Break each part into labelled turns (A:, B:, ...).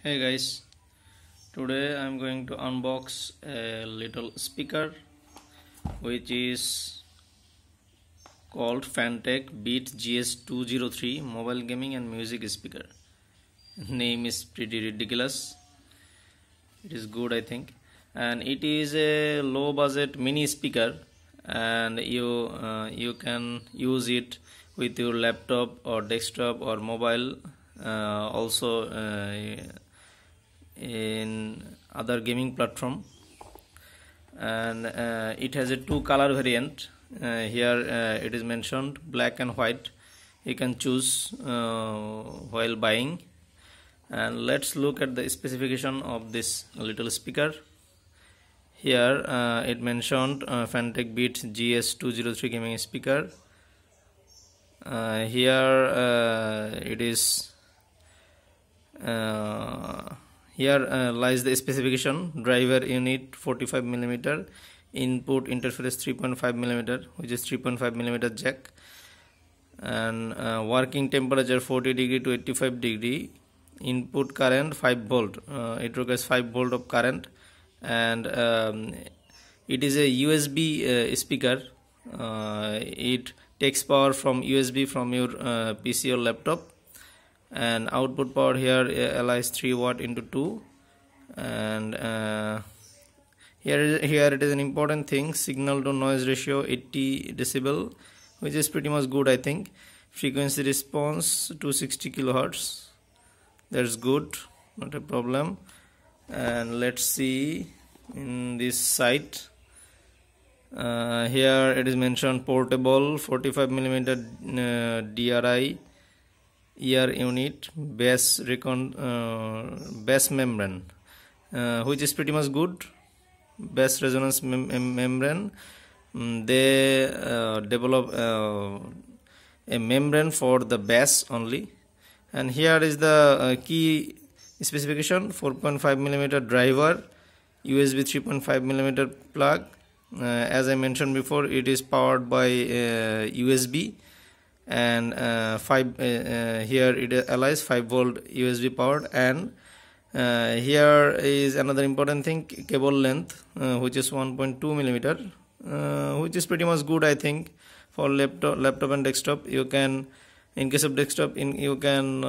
A: Hey guys, today I'm going to unbox a little speaker which is called Fantech BEAT GS 203 mobile gaming and music speaker. Name is pretty ridiculous. It is good, I think, and it is a low budget mini speaker, and you can use it with your laptop or desktop or mobile, also in other gaming platform. And it has a two color variant. Here it is mentioned black and white. You can choose while buying. And let's look at the specification of this little speaker. Here it mentioned Fantech BEAT GS 203 gaming speaker. Here it is here lies the specification: driver unit 45mm, input interface 3.5mm, which is 3.5mm jack, and working temperature 40 degree to 85 degree, input current 5 volt. It requires 5 volt of current, and it is a USB speaker. It takes power from USB from your PC or laptop, and output power here lies 3 watt into 2. And here it is an important thing: signal to noise ratio 80 decibel, which is pretty much good, I think. Frequency response 260 kilohertz, that's good, not a problem. And let's see in this site. Here it is mentioned portable 45mm DRI ear unit, bass membrane, which is pretty much good. Bass resonance membrane. They develop a membrane for the bass only. And here is the key specification: 4.5mm driver, USB 3.5mm plug. As I mentioned before, it is powered by USB, and here it allows 5 volt USB powered. And here is another important thing: cable length, which is 1.2mm, which is pretty much good, I think, for laptop and desktop. You can, in case of desktop, you can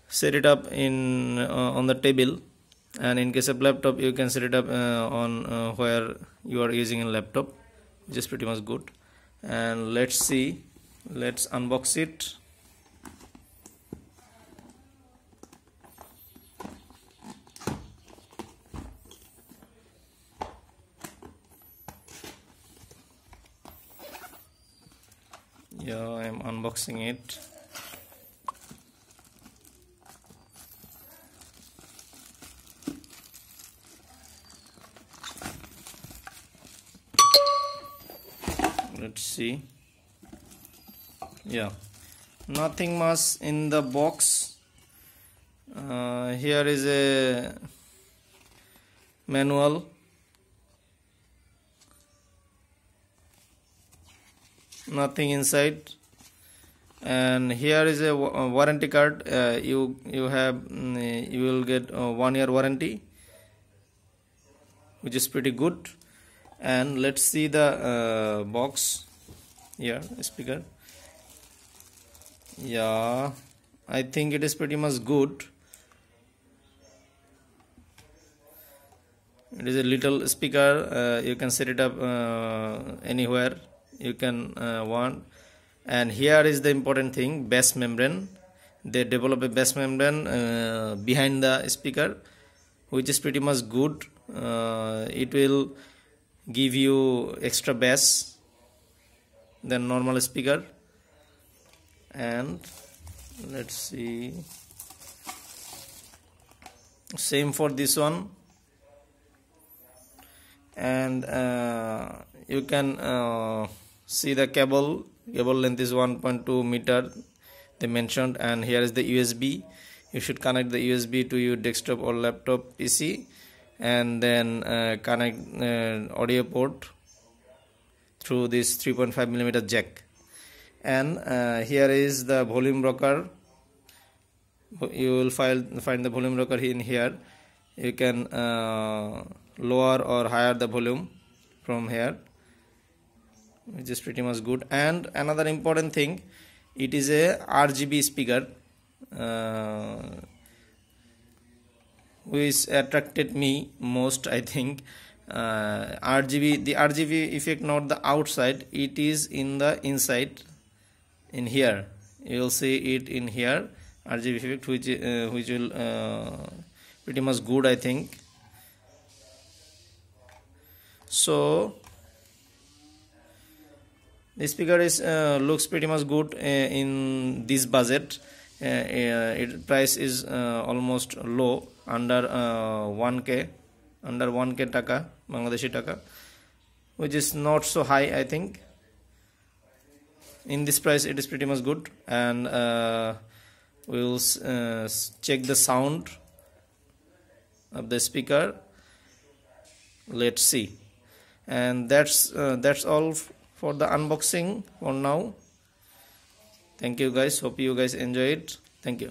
A: set it up in on the table, and in case of laptop you can set it up on where you are using a laptop, which is pretty much good. And let's unbox it. Yeah, I am unboxing it. Let's see. Yeah, nothing much in the box. Here is a manual. Nothing inside. And here is a warranty card. You will get a 1 year warranty, which is pretty good. And let's see the box. Here, speaker. Yeah, I think it is pretty much good. It is a little speaker. You can set it up anywhere you can want. And here is the important thing: bass membrane. They develop a bass membrane behind the speaker, which is pretty much good. It will give you extra bass than normal speaker. And let's see, same for this one. And you can see the cable length is 1.2 meter, they mentioned. And here is the USB. You should connect the USB to your desktop or laptop PC, and then connect audio port through this 3.5mm jack. And here is the volume rocker, You will find the volume rocker in here. You can lower or higher the volume from here, which is pretty much good. And another important thing, it is a RGB speaker, which attracted me most, I think. The RGB effect, not the outside, it is in the inside. In here you will see it in here, RGB effect, which will pretty much good, I think. So the speaker is looks pretty much good in this budget. Its price is almost low, under 1k, under 1k taka, Bangladeshi taka, which is not so high, I think. In this price it is pretty much good. And we will check the sound of the speaker. Let's see. And that's all for the unboxing for now. Thank you guys, hope you guys enjoy it. Thank you.